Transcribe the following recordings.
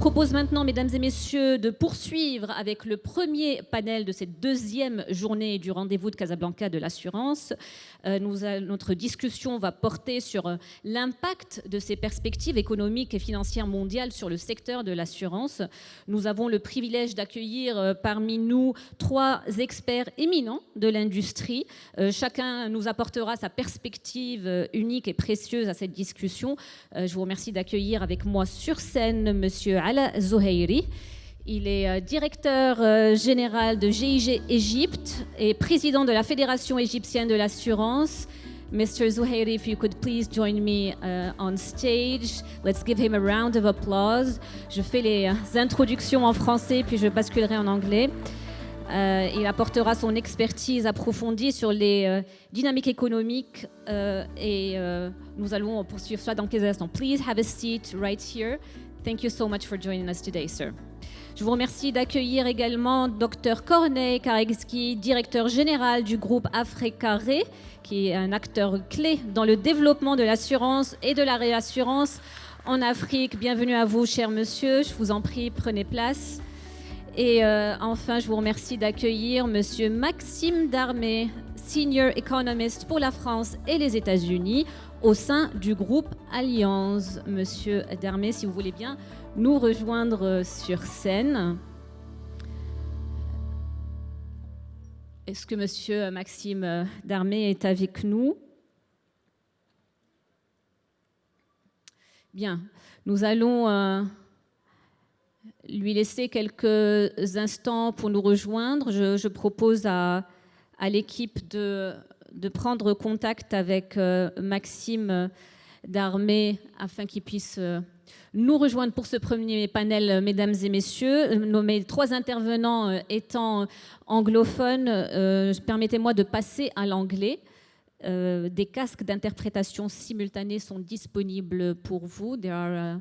propose maintenant, mesdames et messieurs, de poursuivre avec le premier panel de cette deuxième journée du rendez-vous de Casablanca de l'assurance. Notre discussion va porter sur l'impact de ces perspectives économiques et financières mondiales sur le secteur de l'assurance. Nous avons le privilège d'accueillir parmi nous 3 experts éminents de l'industrie. Chacun nous apportera sa perspective unique et précieuse à cette discussion. Je vous remercie d'accueillir avec moi sur scène Monsieur Alaa EL-ZOHEIRY. Il est directeur général de GIG Égypte et président de la Fédération égyptienne de l'assurance. Mr. ZOHEIRY, if you could please join me on stage. Let's give him a round of applause. Je fais les introductions en français, puis je basculerai en anglais. Il apportera son expertise approfondie sur les dynamiques économiques et nous allons poursuivre ça dans quelques instants. Please have a seat right here. Thank you so much for joining us today, sir. Je vous remercie d'accueillir également Dr Corneille KAREKEZI, directeur général du groupe Africaré, qui est un acteur clé dans le développement de l'assurance et de la réassurance en Afrique. Bienvenue à vous, cher monsieur. Je vous en prie, prenez place. Et enfin, je vous remercie d'accueillir monsieur Maxime DARMET, senior economist pour la France et les États-Unis au sein du groupe Allianz. Monsieur DARMET, si vous voulez bien nous rejoindre sur scène. Est-ce que monsieur Maxime DARMET est avec nous? Bien, nous allons lui laisser quelques instants pour nous rejoindre. Je propose à l'équipe de prendre contact avec Maxime DARMET afin qu'il puisse nous rejoindre pour ce premier panel, mesdames et messieurs. Mes 3 intervenants étant anglophones, permettez-moi de passer à l'anglais. Des casques d'interprétation simultanée sont disponibles pour vous. There are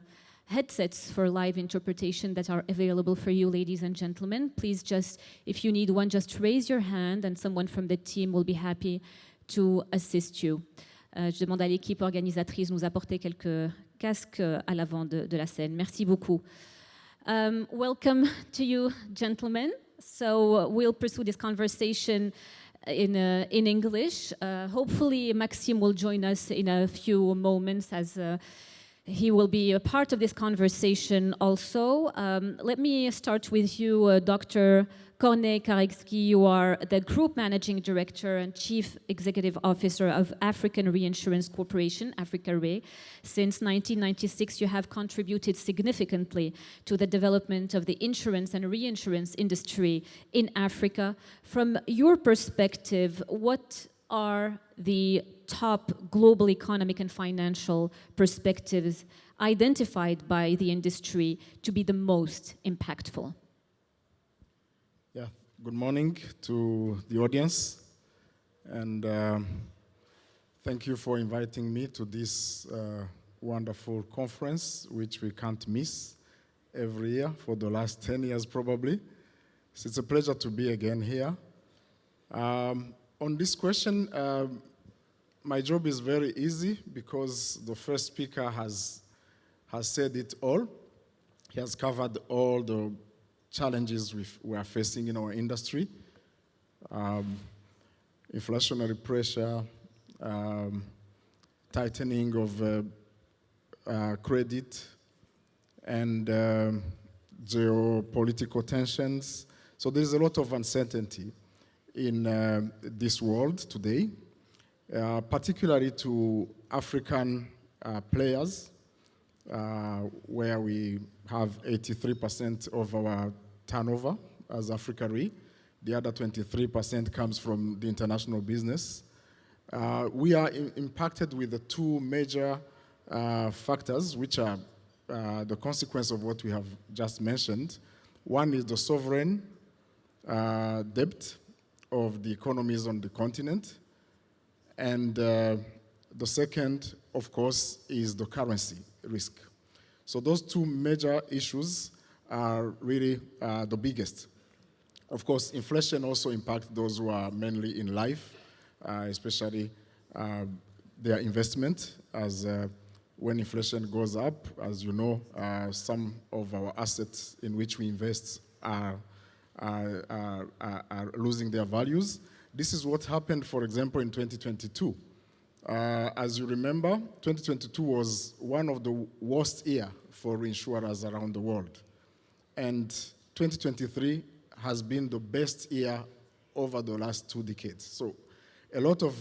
headsets for live interpretation that are available for you, ladies and gentlemen. Please just, if you need one, just raise your hand and someone from the team will be happy to assist you. Je demande à l'équipe organisatrice de nous apporter quelques casques à l'avant de la scène. Merci beaucoup. Welcome to you, gentlemen. So we'll pursue this conversation in English. Hopefully, Maxime will join us in a few moments as he will be a part of this conversation also. Let me start with you, Dr. Corneille KAREKEZI. You are the Group Managing Director and Chief Executive Officer of African Reinsurance Corporation, Africaré. Since 1996, you have contributed significantly to the development of the insurance and reinsurance industry in Africa. From your perspective, what are the top global economic and financial perspectives identified by the industry to be the most impactful? Yeah, good morning to the audience, and thank you for inviting me to this wonderful conference, which we can't miss every year for the last 10 years probably. So it's a pleasure to be again here. On this question, my job is very easy because the first speaker has said it all. He has covered all the challenges we are facing in our industry. Inflationary pressure, tightening of credit, and geopolitical tensions. So there's a lot of uncertainty in this world today, particularly to African players, where we have 83% of our turnover as Africaré. The other 23% comes from the international business. We are impacted with the 2 major factors, which are the consequence of what we have just mentioned. One is the sovereign debt of the economies on the continent. And the second, of course, is the currency risk. So those 2 major issues are really the biggest. Of course, inflation also impacts those who are mainly in life, especially their investment, as when inflation goes up. As you know, some of our assets in which we invest are losing their values. This is what happened, for example, in 2022. As you remember, 2022 was one of the worst years for insurers around the world. And 2023 has been the best year over the last 2 decades. So a lot of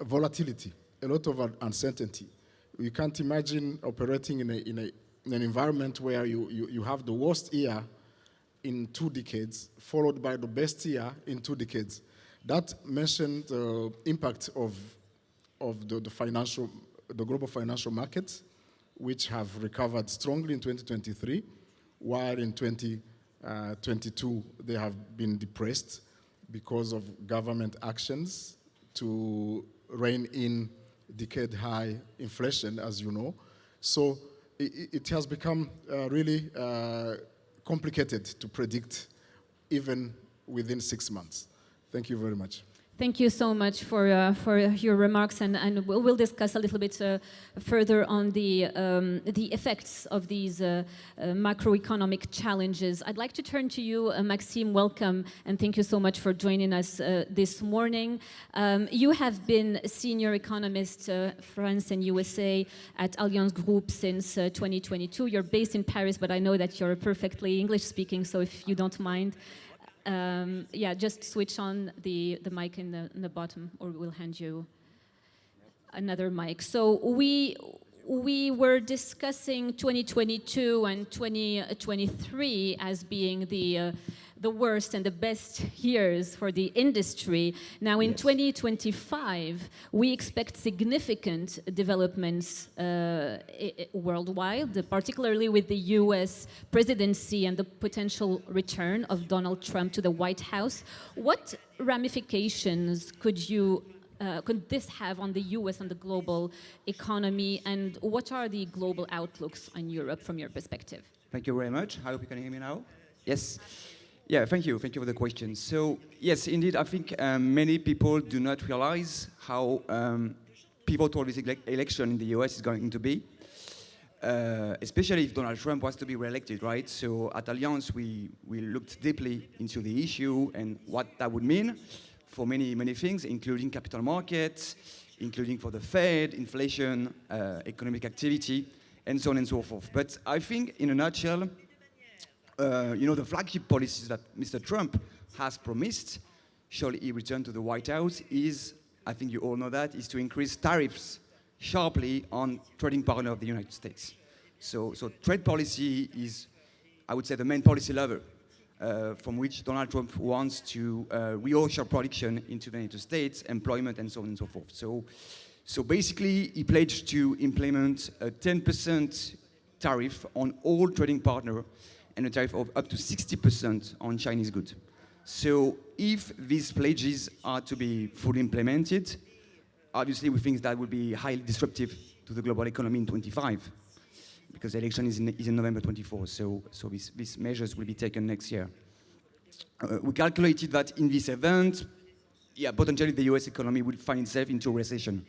volatility, a lot of uncertainty. You can't imagine operating in an environment where you have the worst year in 2 decades, followed by the best year in 2 decades. That mentioned the impact of the global financial markets, which have recovered strongly in 2023, while in 2022 they have been depressed because of government actions to rein in decade-high inflation, as you know. So it has become really complicated to predict even within 6 months. Thank you very much. Thank you so much for your remarks, and we'll discuss a little bit further on the effects of these macroeconomic challenges. I'd like to turn to you, Maxime. Welcome, and thank you so much for joining us this morning. You have been a senior economist, France and USA, at Allianz Group since 2022. You're based in Paris, but I know that you're perfectly English-speaking, so if you don't mind. Yeah, just switch on the mic in the bottom, or we'll hand you another mic. So we were discussing 2022 and 2023 as being the worst and the best years for the industry. Now in 2025, we expect significant developments worldwide, particularly with the US presidency and the potential return of Donald Trump to the White House. What ramifications could this have on the US and the global economy, and what are the global outlooks on Europe from your perspective? Thank you very much. I hope you can hear me now. Yes. Yeah, thank you. Thank you for the question. So, yes, indeed, I think many people do not realize how pivotal this election in the US is going to be, especially if Donald Trump was to be re-elected, right? So at Allianz, we looked deeply into the issue and what that would mean for many, many things, including capital markets, including for the Fed, inflation, economic activity, and so on and so forth. But I think, in a nutshell, the flagship policies that Mr. Trump has promised, shall he return to the White House, is, I think you all know that, is to increase tariffs sharply on trading partner of the United States. So trade policy is, I would say, the main policy lever from which Donald Trump wants to reoffshore production into the United States, employment, and so on and so forth. So basically, he pledged to implement a 10% tariff on all trading partners and a tariff of up to 60% on Chinese goods. So if these pledges are to be fully implemented, obviously we think that would be highly disruptive to the global economy in 25, because the election is in November 24. So these measures will be taken next year. We calculated that in this event, potentially the US economy would find itself into a recession.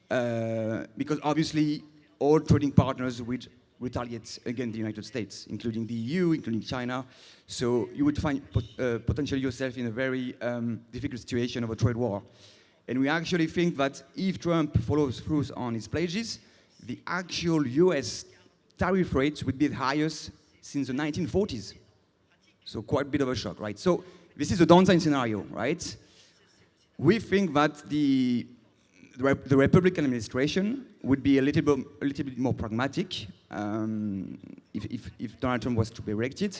Because obviously all trading partners would retaliate against the United States, including the EU, including China. So you would find potentially yourself in a very difficult situation of a trade war. And we actually think that if Trump follows through on his pledges, the actual US tariff rates would be the highest since the 1940s. So quite a bit of a shock, right? So this is a downside scenario, right? We think that the Republican administration would be a little bit more pragmatic if Donald Trump was to be elected.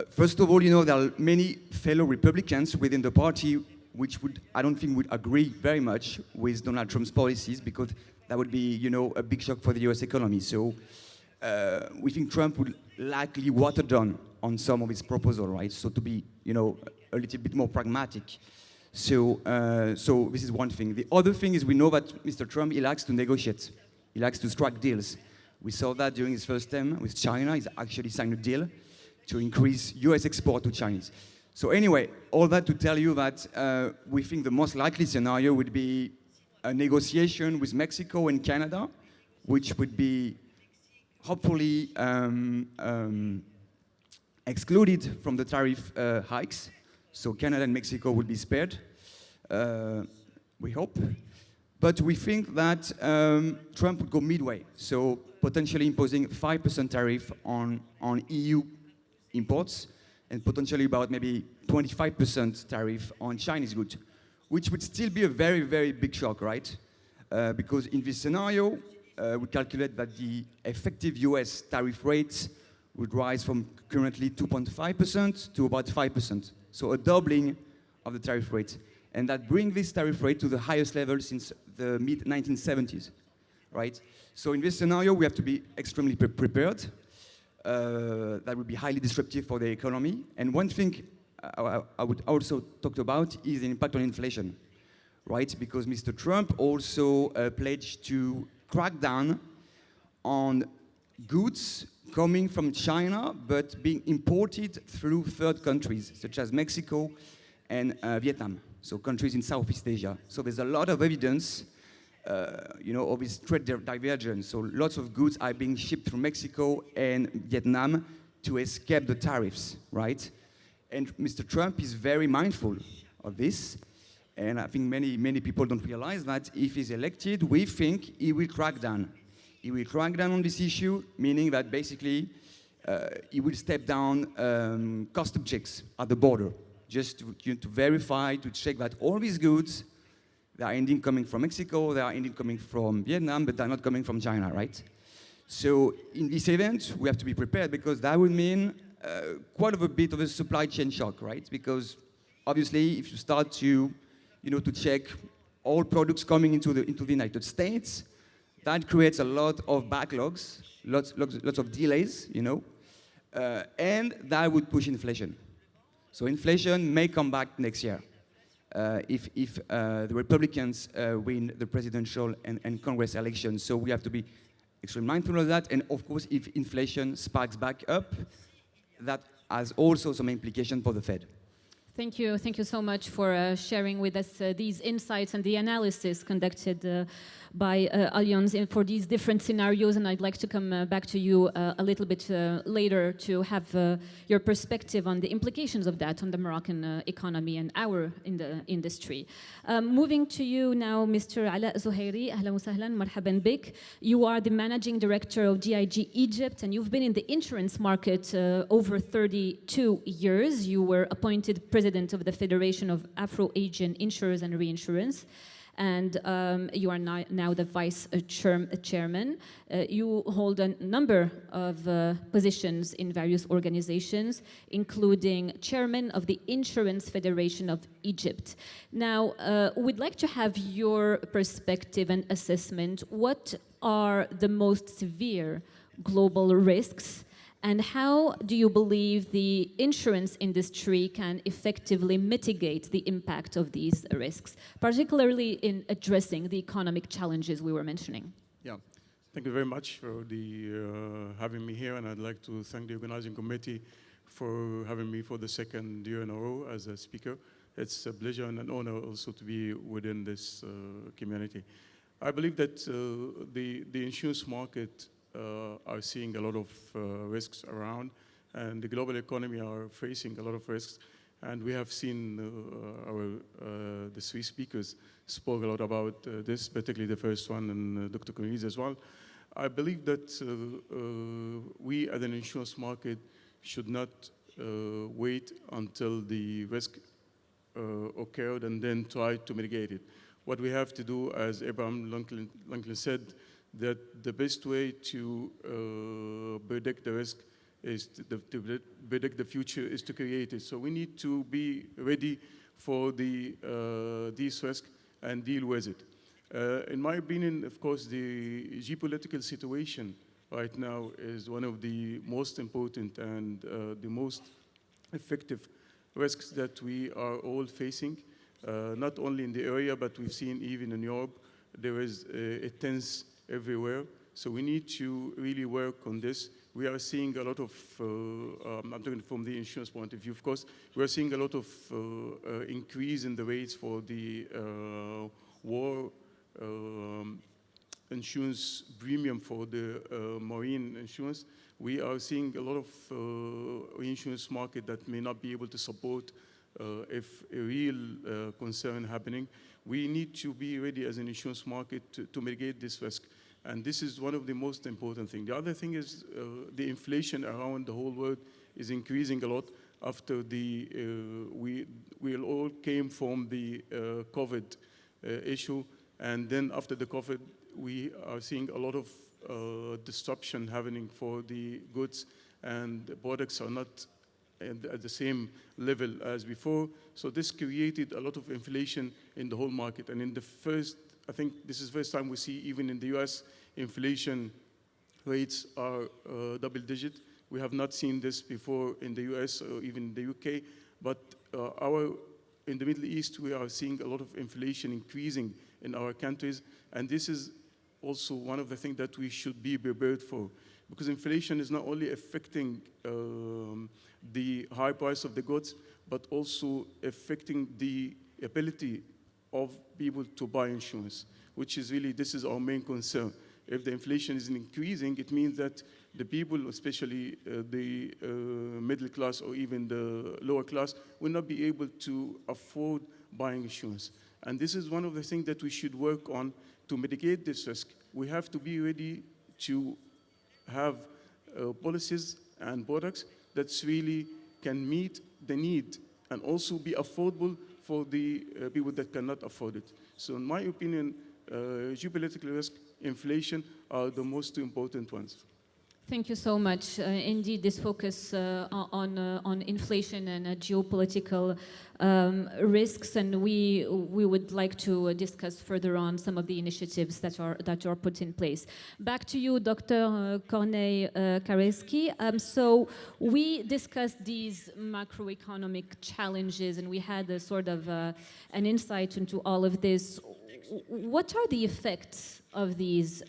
First of all, there are many fellow Republicans within the party which I don't think would agree very much with Donald Trump's policies, because that would be, a big shock for the US economy. So we think Trump would likely water down on some of his proposals, right? So to be, a little bit more pragmatic. So this is one thing. The other thing is we know that Mr. Trump, he likes to negotiate. He likes to strike deals. We saw that during his first term with China. He's actually signed a deal to increase US export to Chinese. So anyway, all that to tell you that we think the most likely scenario would be a negotiation with Mexico and Canada which would be hopefully excluded from the tariff hikes. So Canada and Mexico will be spared, we hope. But we think that Trump would go midway, so potentially imposing 5% tariff on EU imports, and potentially about maybe 25% tariff on Chinese goods, which would still be a very, very big shock, right? Because in this scenario, we calculate that the effective US tariff rates would rise from currently 2.5% to about 5%. So a doubling of the tariff rate. And that brings this tariff rate to the highest level since the mid-1970s, right? So in this scenario, we have to be extremely prepared. That would be highly disruptive for the economy. And one thing I would also talk about is the impact on inflation, right? Because Mr. Trump also pledged to crack down on goods coming from China, but being imported through third countries, such as Mexico and Vietnam, so countries in Southeast Asia. So there's a lot of evidence, of this trade divergence. So lots of goods are being shipped through Mexico and Vietnam to escape the tariffs, right? And Mr. Trump is very mindful of this. And I think many people don't realize that if he's elected, we think he will crack down. He will crack down on this issue, meaning that basically he will step down custom checks at the border, just to verify, to check that all these goods, they are indeed coming from Mexico, they are indeed coming from Vietnam, but they're not coming from China, right? So in this event, we have to be prepared, because that would mean quite a bit of a supply chain shock, right? Because obviously, if you start to check all products coming into the United States, that creates a lot of backlogs, lots of delays, and that would push inflation. So inflation may come back next year if the Republicans win the presidential and Congress elections. So we have to be extremely mindful of that. And of course, if inflation spikes back up, that has also some implication for the Fed. Thank you so much for sharing with us these insights and the analysis conducted by Allianz for these different scenarios. And I'd like to come back to you a little bit later to have your perspective on the implications of that on the Moroccan economy and our industry. Moving to you now, Mr. Alaa EL-ZOHEIRY. Ahlan wa sahlan, marhaban bik. You are the managing director of DIG Egypt, and you've been in the insurance market over 32 years. You were appointed president of the Federation of Afro-Asian Insurers and Reinsurance, and you are now the vice chairman. You hold a number of positions in various organizations, including chairman of the Insurance Federation of Egypt. Now, we'd like to have your perspective and assessment. What are the most severe global risks, and how do you believe the insurance industry can effectively mitigate the impact of these risks, particularly in addressing the economic challenges we were mentioning? Yeah, thank you very much for having me here, and I'd like to thank the organizing committee for having me for the second year in a row as a speaker. It's a pleasure and an honor also to be within this community. I believe that the insurance market are seeing a lot of risks around, and the global economy are facing a lot of risks. And we have seen the three speakers spoke a lot about this, particularly the first one, and Dr. KAREKEZI as well. I believe that we as an insurance market should not wait until the risk occurred and then try to mitigate it. What we have to do, as Abraham Lincoln said, that the best way to predict the risk is to predict the future is to create it. So we need to be ready for these risks and deal with it. In my opinion, of course, the geopolitical situation right now is one of the most important and the most effective risks that we are all facing, not only in the area, but we've seen even in Europe, there is a tense everywhere. So we need to really work on this. We are seeing a lot of, I'm talking from the insurance point of view, of course, we are seeing a lot of increase in the rates for the war insurance premium for the marine insurance, we are seeing a lot of insurance market that may not be able to support if a real concern happening. We need to be ready as an insurance market to mitigate this risk. And this is one of the most important things. The other thing is the inflation around the whole world is increasing a lot after we all came from the COVID issue. And then after the COVID, we are seeing a lot of disruption happening for the goods, and the products are not at the same level as before. So this created a lot of inflation in the whole market. And in the first, I think this is the first time we see, even in the US, inflation rates are double digit. We have not seen this before in the US or even in the UK, but in the Middle East, we are seeing a lot of inflation increasing in our countries, and this is also one of the things that we should be prepared for, because inflation is not only affecting the high price of the goods, but also affecting the ability of people to buy insurance, which is really, this is our main concern. If the inflation is increasing, it means that the people, especially the middle class or even the lower class, will not be able to afford buying insurance. And this is one of the things that we should work on to mitigate this risk. We have to be ready to have policies and products that really can meet the need and also be affordable for the people that cannot afford it. So in my opinion, geopolitical risk, inflation are the most important ones. Thank you so much. Indeed, this focus on inflation and geopolitical risks, and we would like to discuss further on some of the initiatives that are put in place. Back to you, Dr. Corneille KAREKEZI. So we discussed these macroeconomic challenges, and we had a sort of an insight into all of this. What are the effects of these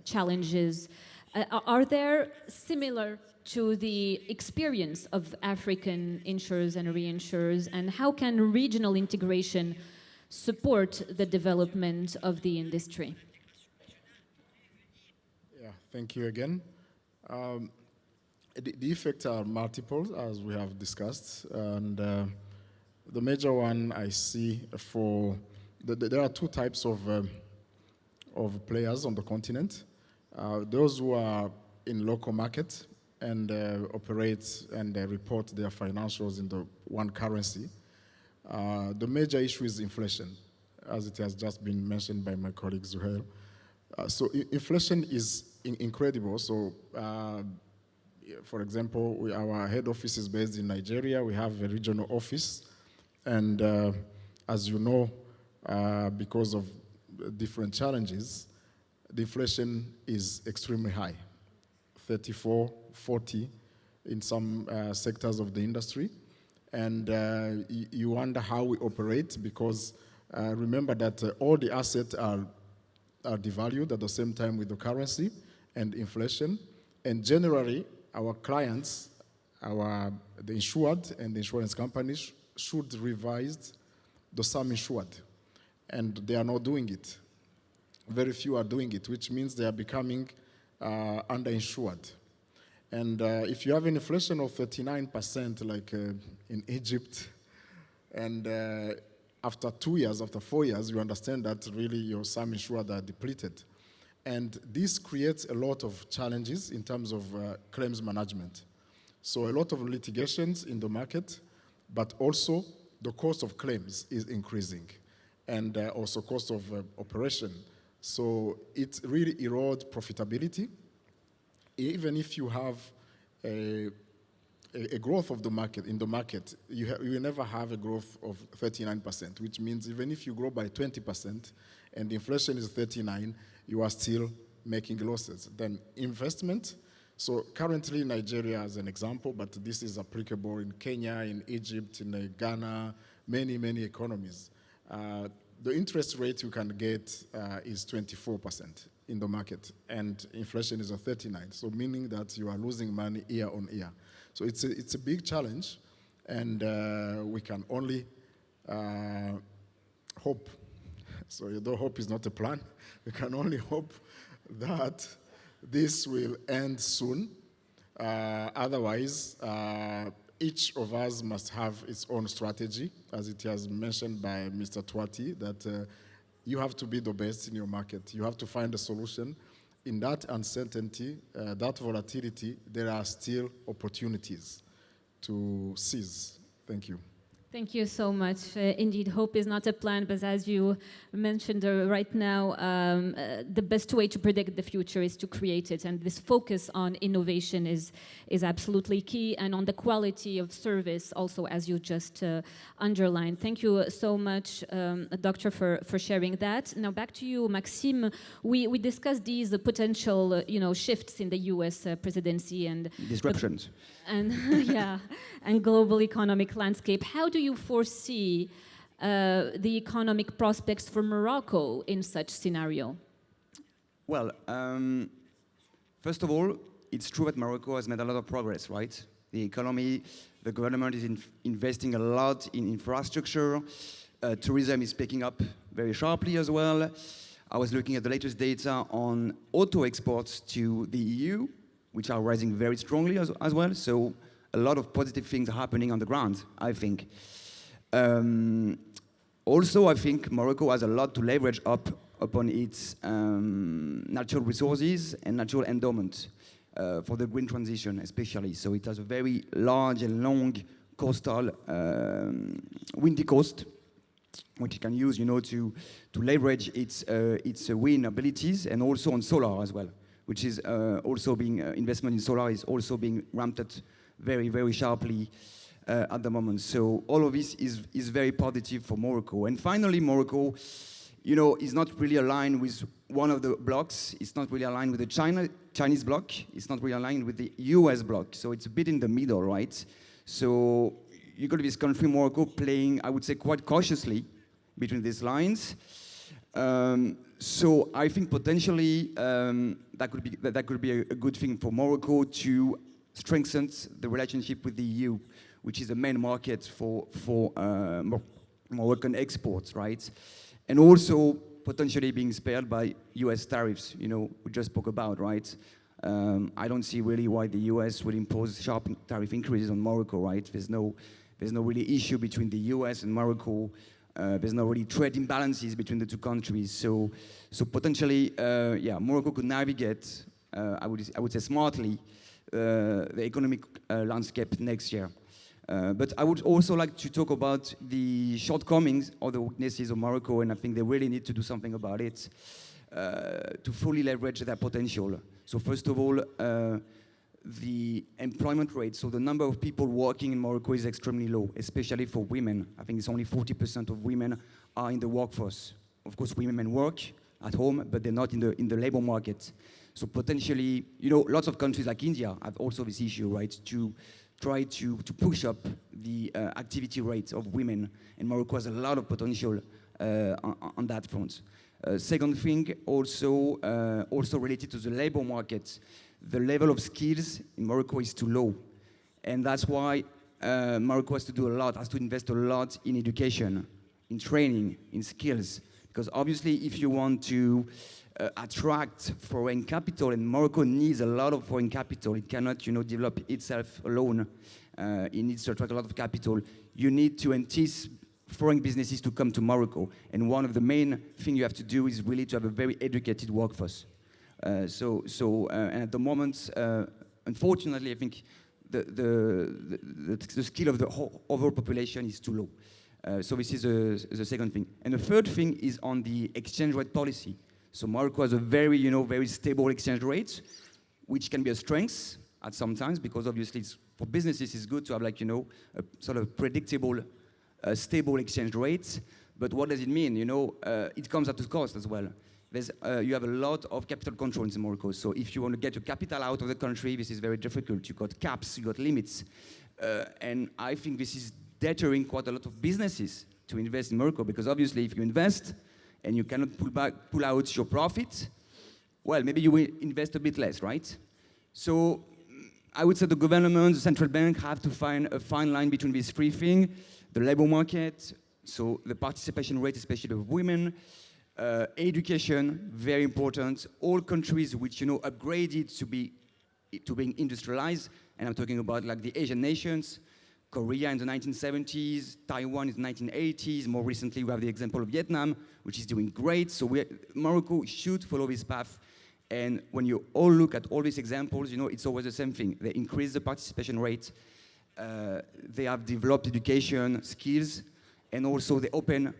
challenges? Are they similar to the experience of African insurers and reinsurers, and how can regional integration support the development of the industry? Yeah, thank you again. The effects are multiple, as we have discussed, and the major one I see there are two types of players on the continent. Those who are in local market and operate and report their financials in the one currency. The major issue is inflation, as it has just been mentioned by my colleague Zuhair. So inflation is incredible. So, for example, our head office is based in Nigeria. We have a regional office, and as you know, because of different challenges, the inflation is extremely high, 34, 40 in some sectors of the industry. And you wonder how we operate, because remember that all the assets are devalued at the same time with the currency and inflation. And generally, our clients, the insured and the insurance companies should revise the sum insured. And they are not doing it. Very few are doing it, which means they are becoming underinsured. And if you have an inflation of 39%, like in Egypt, and after 2 years, after 4 years, you understand that really your sum insured are depleted. And this creates a lot of challenges in terms of claims management. So a lot of litigations in the market, but also the cost of claims is increasing, and also cost of operation. So it really erodes profitability. Even if you have a growth of the market, in the market, you will never have a growth of 39%, which means even if you grow by 20% and inflation is 39, you are still making losses. Then investment. So currently Nigeria as an example, but this is applicable in Kenya, in Egypt, in Ghana, many economies. The interest rate you can get is 24% in the market, and inflation is at 39%. So meaning that you are losing money year on year. So it's a big challenge, and we can only hope So you don't hope it's not a plan. We can only hope that this will end soon. Otherwise, each of us must have its own strategy, as it has mentioned by Mr. Twati, that you have to be the best in your market. You have to find a solution. In that uncertainty, that volatility, there are still opportunities to seize. Thank you. Thank you so much. Indeed, hope is not a plan, but as you mentioned right now, the best way to predict the future is to create it. And this focus on innovation is absolutely key, and on the quality of service also, as you just underlined. Thank you so much, Doctor, for sharing that. Now back to you, Maxime. We discussed these potential shifts in the US presidency and Disruptions. and yeah, and global economic landscape. How do you foresee the economic prospects for Morocco in such scenario? Well, first of all, it's true that Morocco has made a lot of progress, right? The economy, the government is investing a lot in infrastructure. Tourism is picking up very sharply as well. I was looking at the latest data on auto exports to the EU, which are rising very strongly as well. So a lot of positive things are happening on the ground, I think. Also, I think Morocco has a lot to leverage upon its natural resources and natural endowment for the green transition, especially. So it has a very large and long coastal windy coast, which it can use, to leverage its wind abilities, and also on solar as well, which is also being investment in solar is also being ramped up very, very sharply at the moment. So all of this is very positive for Morocco. And finally, Morocco, is not really aligned with one of the blocks. It's not really aligned with the Chinese bloc. It's not really aligned with the US bloc. So it's a bit in the middle, right? So you got this country, Morocco, playing, I would say, quite cautiously between these lines. So I think potentially that could be a good thing for Morocco to strengthen the relationship with the EU, which is the main market for Moroccan exports, right? And also potentially being spared by US tariffs, we just spoke about, right? I don't see really why the US will impose sharp tariff increases on Morocco, right? There's no really issue between the US and Morocco. There's no really trade imbalances between the two countries. So potentially, Morocco could navigate, I would say smartly, the economic landscape next year. But I would also like to talk about the shortcomings or the weaknesses of Morocco, and I think they really need to do something about it to fully leverage their potential. So first of all, the employment rate, so the number of people working in Morocco is extremely low, especially for women. I think it's only 40% of women are in the workforce. Of course, women work at home, but they're not in the labor market. So potentially, lots of countries like India have also this issue, right, to try to push up the activity rate of women. And Morocco has a lot of potential on that front. Second thing, also related to the labor market, the level of skills in Morocco is too low. And that's why Morocco has to invest a lot in education, in training, in skills. Because obviously, if you want to attract foreign capital, and Morocco needs a lot of foreign capital, it cannot, develop itself alone. It needs to attract a lot of capital. You need to entice foreign businesses to come to Morocco. And one of the main things you have to do is really to have a very educated workforce. And at the moment, unfortunately, I think the skill of the overall population is too low. So this is the second thing. And the third thing is on the exchange rate policy. So Morocco has a very, very stable exchange rate, which can be a strength at some times, because obviously for businesses it's good to have a sort of predictable, stable exchange rate. But what does it mean? It comes at a cost as well. You have a lot of capital control in Morocco. So if you want to get your capital out of the country, this is very difficult. You got caps, you got limits. And I think this is deterring quite a lot of businesses to invest in Morocco, because obviously if you invest and you cannot pull out your profit, well, maybe you will invest a bit less, right? So I would say the government, the central bank have to find a fine line between these three things: the labor market, so the participation rate, especially of women, Education, very important. All countries which, upgraded to being industrialized, and I'm talking about like the Asian nations, Korea in the 1970s, Taiwan in the 1980s. More recently, we have the example of Vietnam, which is doing great. So Morocco should follow this path. And when you all look at all these examples, it's always the same thing. They increase the participation rate. They have developed education skills, and also they open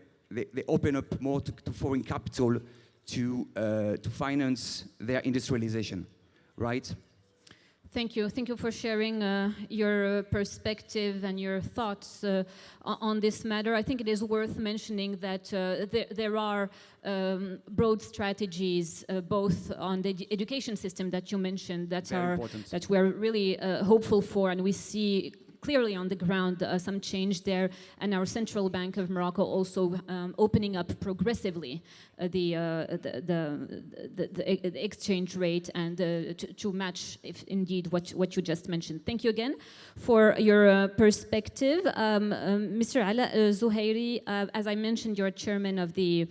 up more to foreign capital to finance their industrialization, right? Thank you. Thank you for sharing your perspective and your thoughts on this matter. I think it is worth mentioning that there are broad strategies, both on the education system that you mentioned, that we're really hopeful for, and we see clearly on the ground some change there, and our Central Bank of Morocco also opening up progressively the exchange rate and to match, if indeed, what you just mentioned. Thank you again for your perspective. Mr. Alaa EL-ZOHEIRY, as I mentioned, you're chairman of the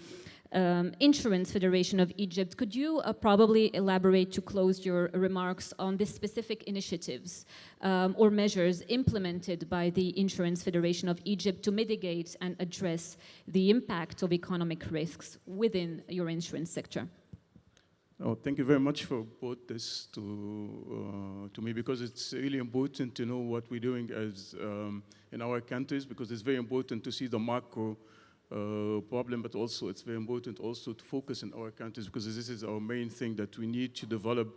Insurance Federation of Egypt. Could you probably elaborate to close your remarks on the specific initiatives or measures implemented by the Insurance Federation of Egypt to mitigate and address the impact of economic risks within your insurance sector? Oh, thank you very much for brought this to me, because it's really important to know what we're doing as in our countries, because it's very important to see the macro problem, but also it's very important also to focus in our countries, because this is our main thing, that we need to develop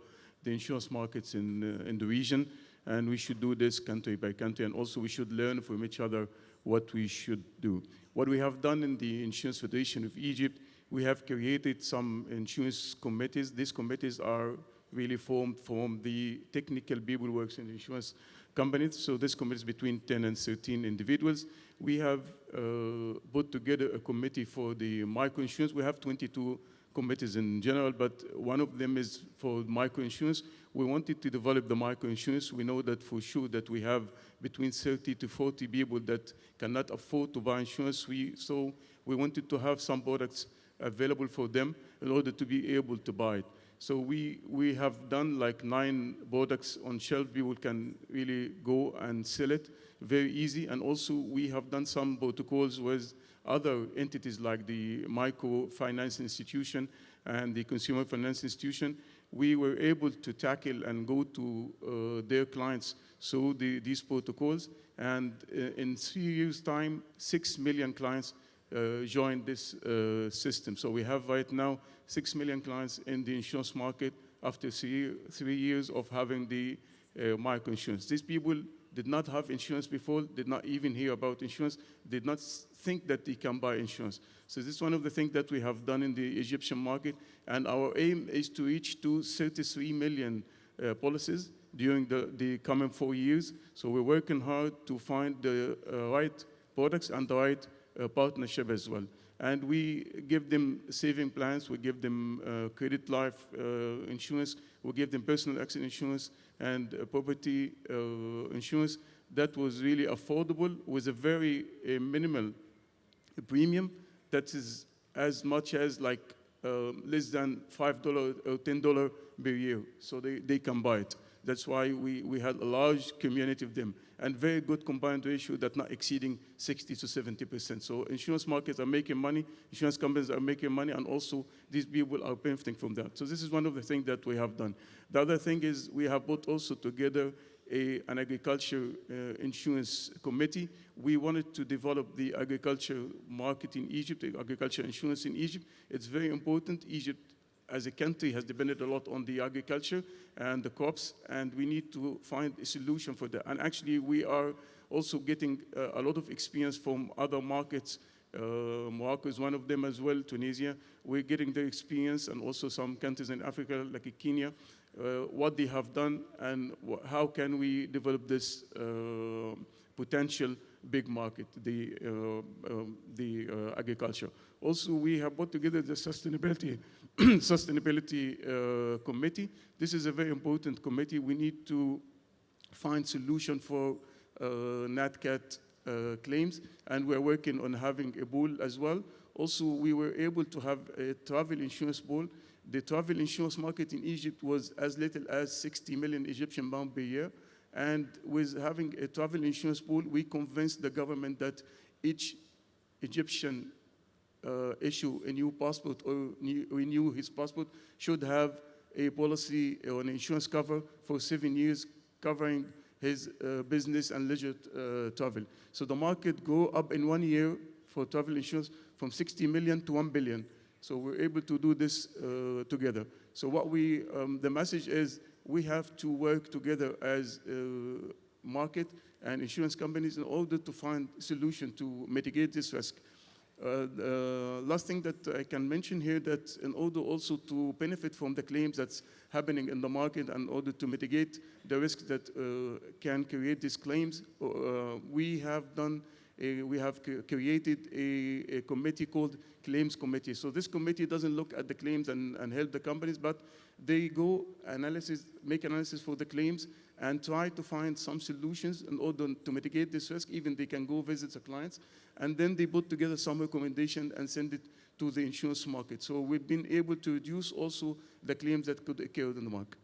the insurance markets in the region, and we should do this country by country, and also we should learn from each other what we should do. What we have done in the Insurance Federation of Egypt, we have created some insurance committees. These committees are really formed from the technical people who work in insurance companies. So this committee is between 10 and 13 individuals. We have put together a committee for the microinsurance. We have 22 committees in general, but one of them is for microinsurance. We wanted to develop the microinsurance. We know that for sure that we have between 30 to 40 people that cannot afford to buy insurance. So we wanted to have some products available for them in order to be able to buy it. So we have done like 9 products on shelf. People can really go and sell it very easy. And also we have done some protocols with other entities like the microfinance institution and the consumer finance institution. We were able to tackle and go to their clients through these protocols. And in 3 years' time, 6 million clients joined this system. So we have right now 6 million clients in the insurance market after 3 years of having the microinsurance. These people did not have insurance before, did not even hear about insurance, did not think that they can buy insurance. So this is one of the things that we have done in the Egyptian market, and our aim is to reach to 33 million policies during the coming 4 years. So we're working hard to find the right products and the right partnership as well. And we give them saving plans, we give them credit life insurance, we give them personal accident insurance and property insurance that was really affordable with a very minimal premium that is as much as like less than $5 or $10 per year. So they can buy it. That's why we had a large community of them, and very good combined ratio that not exceeding 60 to 70%. So insurance markets are making money, insurance companies are making money, and also these people are benefiting from that. So this is one of the things that we have done. The other thing is we have put also together an agriculture insurance committee. We wanted to develop the agriculture market in Egypt, the agriculture insurance in Egypt. It's very important. Egypt as a country has depended a lot on the agriculture and the crops, and we need to find a solution for that. And actually, we are also getting a lot of experience from other markets. Morocco is one of them as well, Tunisia. We're getting their experience, and also some countries in Africa, like Kenya, what they have done, and how can we develop this potential big market, the agriculture. Also, we have put together the sustainability committee. This is a very important committee. We need to find solution for NatCat claims, and we're working on having a pool as well Also, we were able to have a travel insurance pool. The travel insurance market in Egypt was as little as 60 million Egyptian pounds per year. And with having a travel insurance pool, we convinced the government that each Egyptian issue a new passport or renew his passport should have a policy or an insurance cover for 7 years covering his business and leisure travel. So the market grew up in 1 year for travel insurance from 60 million to 1 billion. So we're able to do this together. So what the message is, we have to work together as market and insurance companies in order to find a solution to mitigate this risk. Last thing that I can mention here, that in order also to benefit from the claims that's happening in the market, and in order to mitigate the risks that can create these claims, we have created a committee called Claims Committee. So this committee doesn't look at the claims and help the companies, but they go make analysis for the claims and try to find some solutions in order to mitigate this risk. Even they can go visit the clients, and then they put together some recommendation and send it to the insurance market. So we've been able to reduce also the claims that could occur in the market.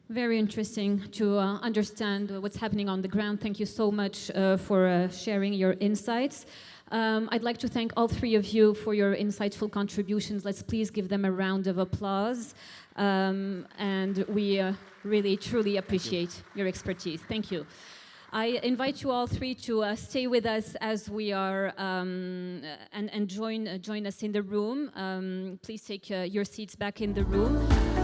Very interesting to understand what's happening on the ground. Thank you so much for sharing your insights. I'd like to thank all three of you for your insightful contributions. Let's please give them a round of applause. And we really, truly appreciate your expertise. Thank you. I invite you all three to stay with us as we are and join us in the room. Please take your seats back in the room.